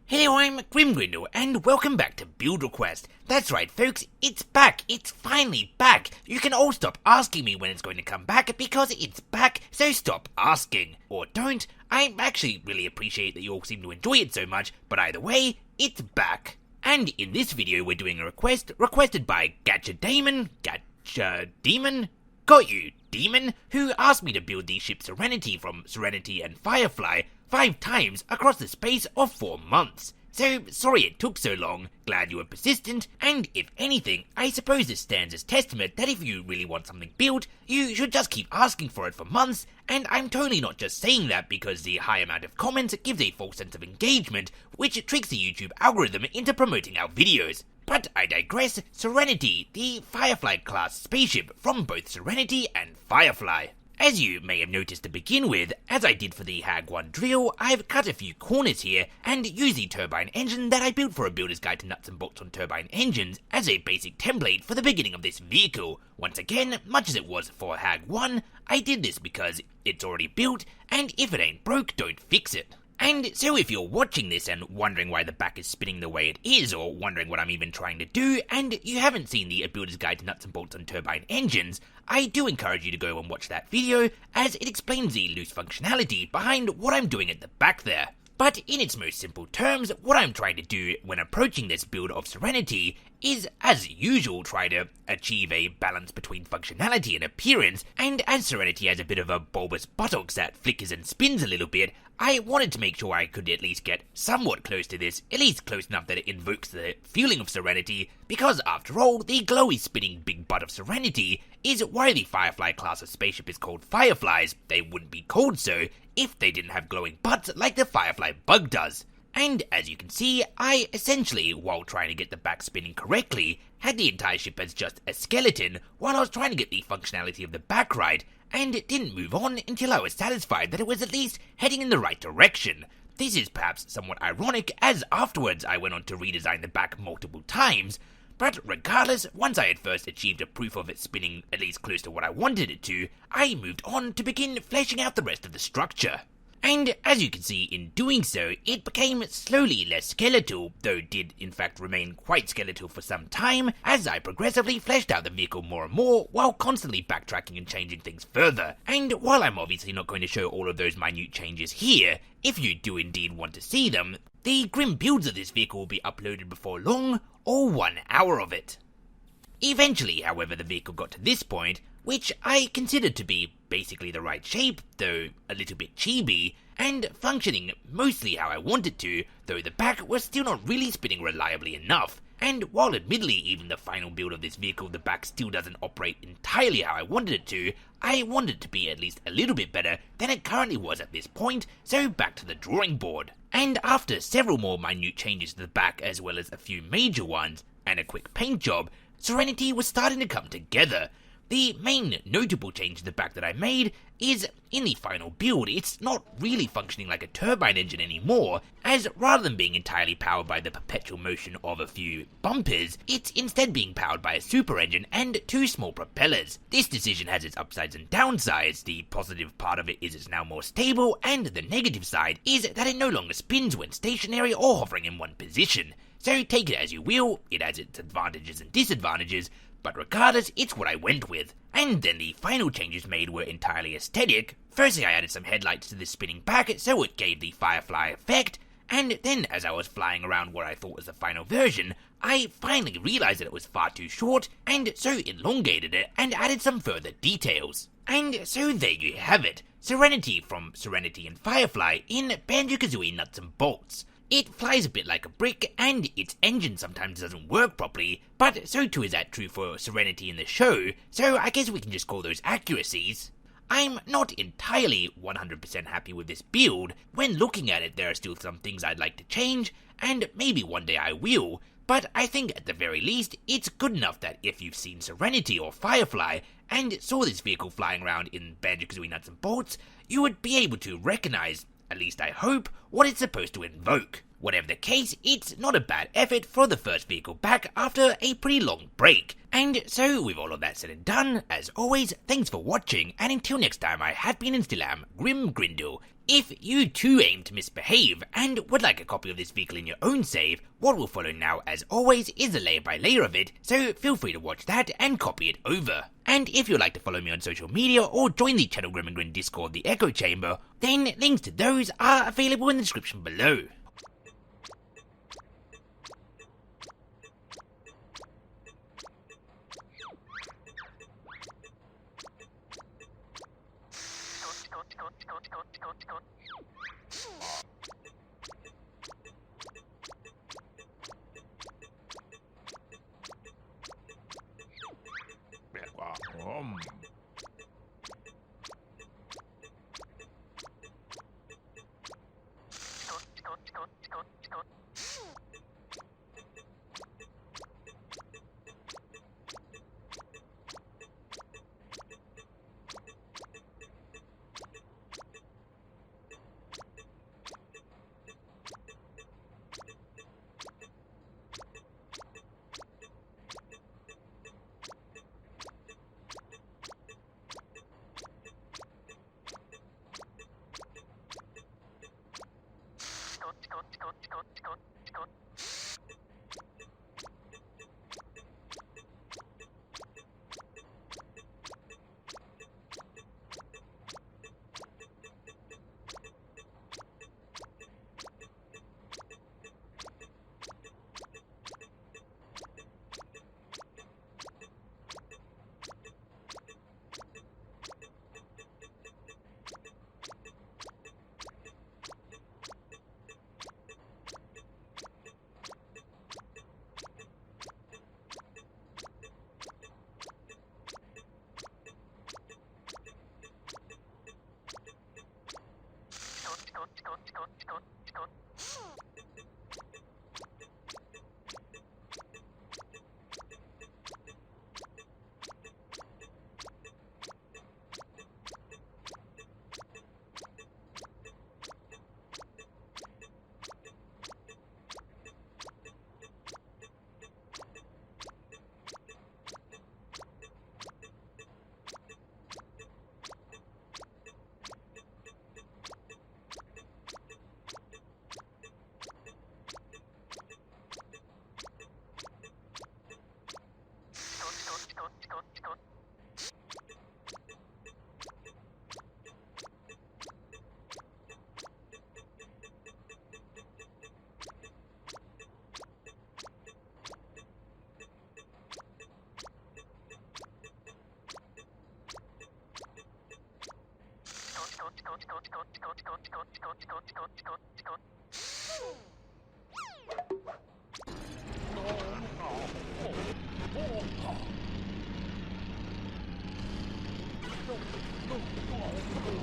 Hello, I'm Grin, and welcome back to Build Request. That's right, folks, it's back. It's finally back. You can all stop asking me when it's going to come back because it's back, so stop asking. Or don't. I actually really appreciate that you all seem to enjoy it so much, but either way, it's back. And in this video, we're doing a request requested by Got You, Demon, who asked me to build the ship Serenity from Serenity and Firefly 5 times across the space of 4 months. So, sorry it took so long, glad you were persistent, and if anything, I suppose this stands as testament that if you really want something built, you should just keep asking for it for months, and I'm totally not just saying that because the high amount of comments gives a false sense of engagement, which tricks the YouTube algorithm into promoting our videos. But I digress. Serenity, the Firefly class spaceship from both Serenity and Firefly. As you may have noticed to begin with, as I did for the Hag 1 drill, I've cut a few corners here and used the turbine engine that I built for a builder's guide to nuts and bolts on turbine engines as a basic template for the beginning of this vehicle. Once again, much as it was for Hag 1, I did this because it's already built, and if it ain't broke, don't fix it. And so if you're watching this and wondering why the back is spinning the way it is, or wondering what I'm even trying to do, and you haven't seen the Builder's Guide to Nuts and Bolts on Turbine Engines, I do encourage you to go and watch that video, as it explains the loose functionality behind what I'm doing at the back there. But in its most simple terms, what I'm trying to do when approaching this build of Serenity is, as usual, try to achieve a balance between functionality and appearance, and as Serenity has a bit of a bulbous buttocks that flickers and spins a little bit, I wanted to make sure I could at least get somewhat close to this, at least close enough that it invokes the feeling of Serenity, because after all, the glowy spinning big butt of Serenity is why the Firefly class of spaceship is called Fireflies. They wouldn't be called so if they didn't have glowing butts like the Firefly bug does. And as you can see, I essentially, while trying to get the back spinning correctly, had the entire ship as just a skeleton while I was trying to get the functionality of the back right, and it didn't move on until I was satisfied that it was at least heading in the right direction. This is perhaps somewhat ironic, as afterwards I went on to redesign the back multiple times, but regardless, once I had first achieved a proof of it spinning at least close to what I wanted it to, I moved on to begin fleshing out the rest of the structure. And as you can see in doing so, it became slowly less skeletal, though did in fact remain quite skeletal for some time, as I progressively fleshed out the vehicle more and more, while constantly backtracking and changing things further. And while I'm obviously not going to show all of those minute changes here, if you do indeed want to see them, the grim builds of this vehicle will be uploaded before long, all 1 hour of it. Eventually, however, the vehicle got to this point, which I considered to be basically the right shape, though a little bit chibi, and functioning mostly how I wanted to, though the back was still not really spinning reliably enough. And while admittedly even the final build of this vehicle the back still doesn't operate entirely how I wanted it to, I wanted it to be at least a little bit better than it currently was at this point, so back to the drawing board. And after several more minute changes to the back as well as a few major ones, and a quick paint job, Serenity was starting to come together. The main notable change to the back that I made is, in the final build, it's not really functioning like a turbine engine anymore, as rather than being entirely powered by the perpetual motion of a few bumpers, it's instead being powered by a super engine and 2 small propellers. This decision has its upsides and downsides. The positive part of it is it's now more stable, and the negative side is that it no longer spins when stationary or hovering in one position. So take it as you will, it has its advantages and disadvantages, but regardless, it's what I went with. And then the final changes made were entirely aesthetic. Firstly, I added some headlights to this spinning back so it gave the Firefly effect, and then as I was flying around what I thought was the final version, I finally realized that it was far too short, and so elongated it and added some further details. And so there you have it, Serenity from Serenity and Firefly in Banjo-Kazooie Nuts and Bolts. It flies a bit like a brick, and its engine sometimes doesn't work properly, but so too is that true for Serenity in the show, so I guess we can just call those accuracies. I'm not entirely 100% happy with this build. When looking at it, there are still some things I'd like to change, and maybe one day I will, but I think at the very least, it's good enough that if you've seen Serenity or Firefly, and saw this vehicle flying around in Banjo-Kazooie Nuts and Bolts, you would be able to recognize, at least I hope, what it's supposed to invoke. Whatever the case, it's not a bad effort for the first vehicle back after a pretty long break. And so, with all of that said and done, as always, thanks for watching, and until next time, I have been and still am Grim Grindle. If you too aim to misbehave and would like a copy of this vehicle in your own save, what will follow now as always is a layer by layer of it, so feel free to watch that and copy it over. And if you'd like to follow me on social media or join the Channel Grim and Grin Discord, the Echo Chamber, then links to those are available in the description below. No.